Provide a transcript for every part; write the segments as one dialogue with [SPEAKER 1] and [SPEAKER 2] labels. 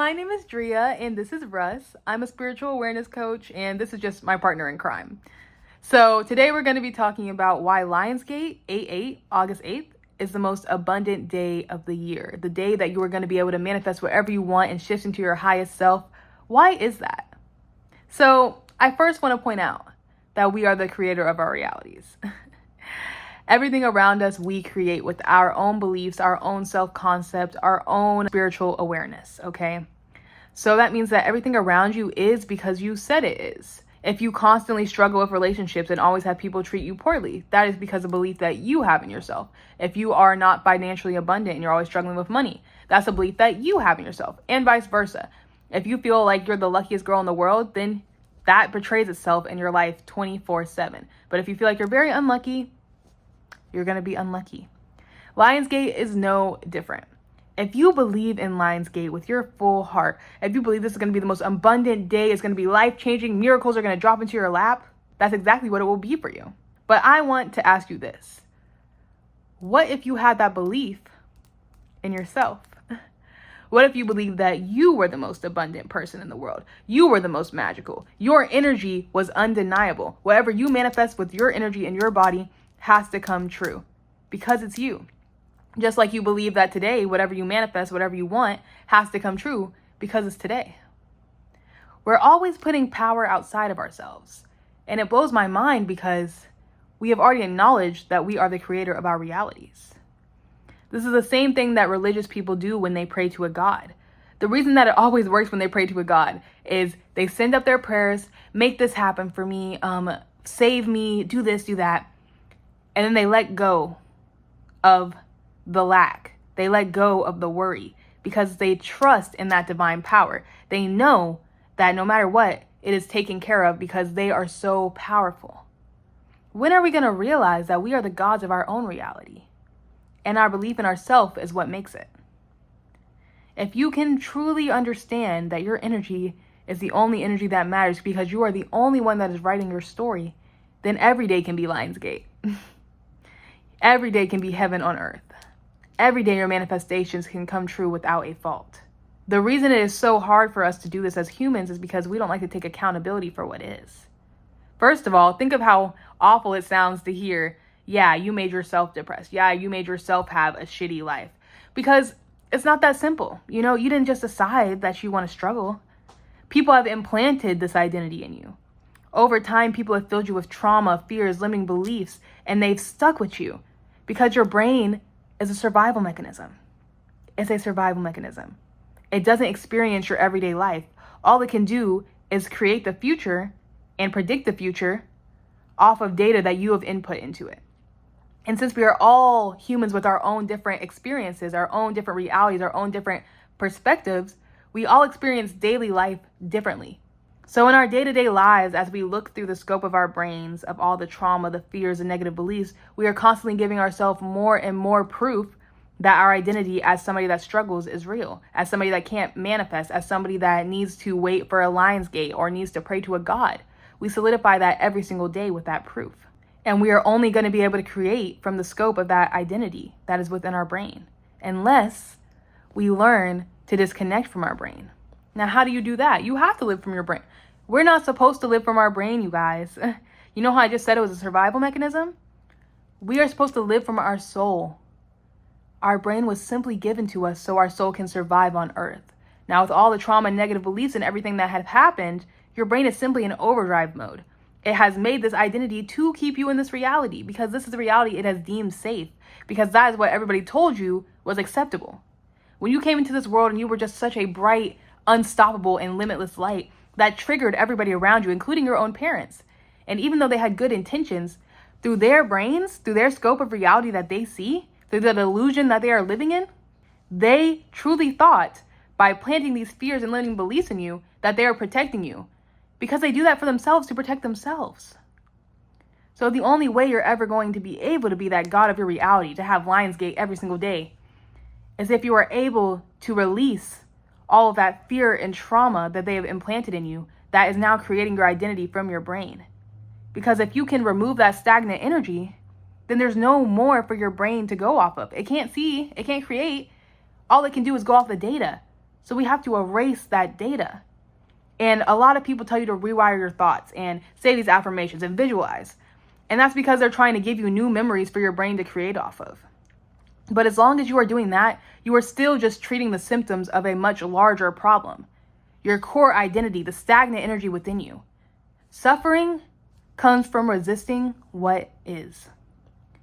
[SPEAKER 1] My name is Drea, and this is Russ. I'm a spiritual awareness coach, and this is just my partner in crime. So today we're going to be talking about why Lionsgate 8/8, August 8th, is the most abundant day of the year. The day that you are going to be able to manifest whatever you want and shift into your highest self. Why is that? So I first want to point out that we are the creator of our realities. Everything around us we create with our own beliefs, our own self-concept, our own spiritual awareness, okay? So that means that everything around you is because you said it is. If you constantly struggle with relationships and always have people treat you poorly, that is because of belief that you have in yourself. If you are not financially abundant and you're always struggling with money, that's a belief that you have in yourself, and vice versa. If you feel like you're the luckiest girl in the world, then that portrays itself in your life 24/7. But if you feel like you're very unlucky, you're going to be unlucky. Lionsgate is no different. If you believe in Lionsgate with your full heart, if you believe this is going to be the most abundant day, it's going to be life-changing, miracles are going to drop into your lap, that's exactly what it will be for you. But I want to ask you this. What if you had that belief in yourself? What if you believed that you were the most abundant person in the world? You were the most magical. Your energy was undeniable. Whatever you manifest with your energy in your body has to come true because it's you. Just like you believe that today, whatever you manifest, whatever you want, has to come true because it's today. We're always putting power outside of ourselves. And it blows my mind because we have already acknowledged that we are the creator of our realities. This is the same thing that religious people do when they pray to a god. The reason that it always works when they pray to a god is they send up their prayers, make this happen for me, save me, do this, do that. And then they let go of the lack. They let go of the worry because they trust in that divine power. They know that no matter what, it is taken care of because they are so powerful. When are we going to realize that we are the gods of our own reality? And our belief in ourselves is what makes it. If you can truly understand that your energy is the only energy that matters because you are the only one that is writing your story, then every day can be Lionsgate. Every day can be heaven on earth. Every day your manifestations can come true without a fault. The reason it is so hard for us to do this as humans is because we don't like to take accountability for what is. First of all, think of how awful it sounds to hear, yeah, you made yourself depressed. Yeah, you made yourself have a shitty life. Because it's not that simple. You didn't just decide that you want to struggle. People have implanted this identity in you. Over time, people have filled you with trauma, fears, limiting beliefs, and they've stuck with you because your brain is a survival mechanism. It's a survival mechanism. It doesn't experience your everyday life. All it can do is create the future and predict the future off of data that you have input into it. And since we are all humans with our own different experiences, our own different realities, our own different perspectives, we all experience daily life differently. So in our day-to-day lives, as we look through the scope of our brains, of all the trauma, the fears, and negative beliefs, we are constantly giving ourselves more and more proof that our identity as somebody that struggles is real, as somebody that can't manifest, as somebody that needs to wait for a Lionsgate or needs to pray to a god. We solidify that every single day with that proof. And we are only going to be able to create from the scope of that identity that is within our brain, unless we learn to disconnect from our brain. Now, how do you do that? You have to live from your brain. We're not supposed to live from our brain, you guys. You know how I just said it was a survival mechanism? We are supposed to live from our soul. Our brain was simply given to us so our soul can survive on earth. Now, with all the trauma and negative beliefs and everything that had happened, your brain is simply in overdrive mode. It has made this identity to keep you in this reality because this is the reality it has deemed safe because that is what everybody told you was acceptable. When you came into this world and you were just such a bright, unstoppable, and limitless light, that triggered everybody around you, including your own parents. And even though they had good intentions, through their brains, through their scope of reality that they see, through the delusion that they are living in, they truly thought by planting these fears and limiting beliefs in you that they are protecting you because they do that for themselves to protect themselves. So the only way you're ever going to be able to be that god of your reality, to have Lionsgate every single day, is if you are able to release all of that fear and trauma that they have implanted in you that is now creating your identity from your brain. Because if you can remove that stagnant energy, then there's no more for your brain to go off of. It can't see, it can't create. All it can do is go off the data. So we have to erase that data. And a lot of people tell you to rewire your thoughts and say these affirmations and visualize. And that's because they're trying to give you new memories for your brain to create off of. But as long as you are doing that, you are still just treating the symptoms of a much larger problem. Your core identity, the stagnant energy within you. Suffering comes from resisting what is.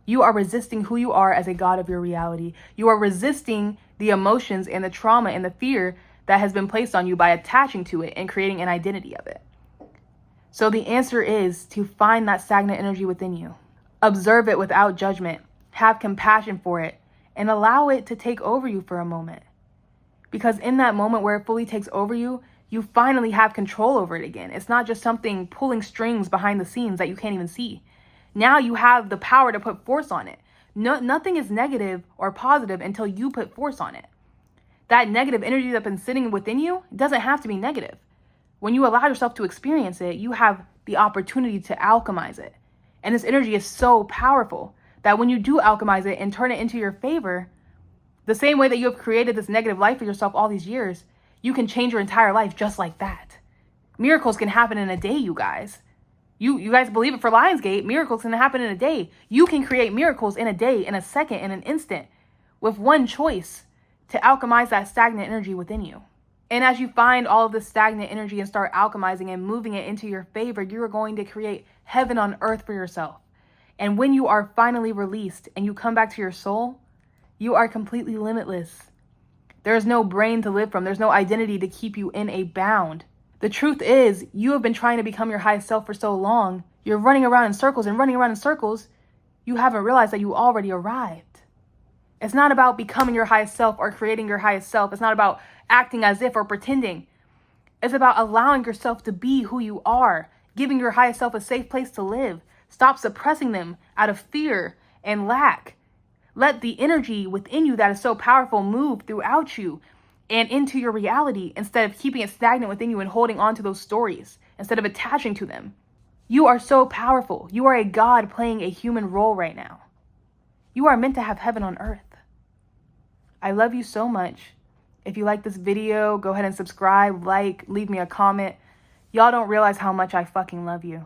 [SPEAKER 1] You are resisting who you are as a god of your reality. You are resisting the emotions and the trauma and the fear that has been placed on you by attaching to it and creating an identity of it. So the answer is to find that stagnant energy within you. Observe it without judgment. Have compassion for it and allow it to take over you for a moment. Because in that moment where it fully takes over you, you finally have control over it again. It's not just something pulling strings behind the scenes that you can't even see. Now you have the power to put force on it. Nothing is negative or positive until you put force on it. That negative energy that's been sitting within you doesn't have to be negative. When you allow yourself to experience it, you have the opportunity to alchemize it. And this energy is so powerful that when you do alchemize it and turn it into your favor, the same way that you have created this negative life for yourself all these years, you can change your entire life just like that. Miracles can happen in a day, you guys. You guys believe it for Lionsgate, miracles can happen in a day. You can create miracles in a day, in a second, in an instant, with one choice to alchemize that stagnant energy within you. And as you find all of this stagnant energy and start alchemizing and moving it into your favor, you are going to create heaven on earth for yourself. And when you are finally released and you come back to your soul, you are completely limitless. There is no brain to live from. There's no identity to keep you in a bound. The truth is, you have been trying to become your highest self for so long. You're running around in circles and running around in circles. You haven't realized that you already arrived. It's not about becoming your highest self or creating your highest self. It's not about acting as if or pretending. It's about allowing yourself to be who you are, giving your highest self a safe place to live. Stop suppressing them out of fear and lack. Let the energy within you that is so powerful move throughout you and into your reality instead of keeping it stagnant within you and holding on to those stories instead of attaching to them. You are so powerful. You are a god playing a human role right now. You are meant to have heaven on earth. I love you so much. If you like this video, go ahead and subscribe, like, leave me a comment. Y'all don't realize how much I fucking love you.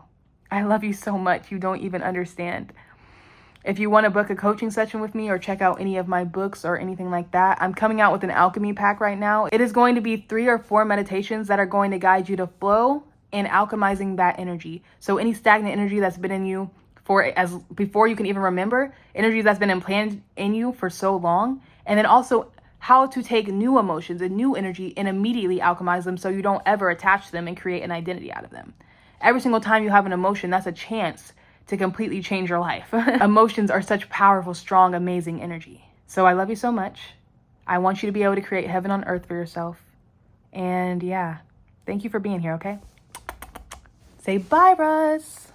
[SPEAKER 1] I love you so much. You don't even understand. If you want to book a coaching session with me or check out any of my books or anything like that, I'm coming out with an alchemy pack right now. It is going to be 3 or 4 meditations that are going to guide you to flow in alchemizing that energy. So any stagnant energy that's been in you before you can even remember, energy that's been implanted in you for so long, and then also how to take new emotions and new energy and immediately alchemize them so you don't ever attach to them and create an identity out of them. Every single time you have an emotion, that's a chance to completely change your life. Emotions are such powerful, strong, amazing energy. So I love you so much. I want you to be able to create heaven on earth for yourself. And yeah, thank you for being here, okay? Say bye, Russ.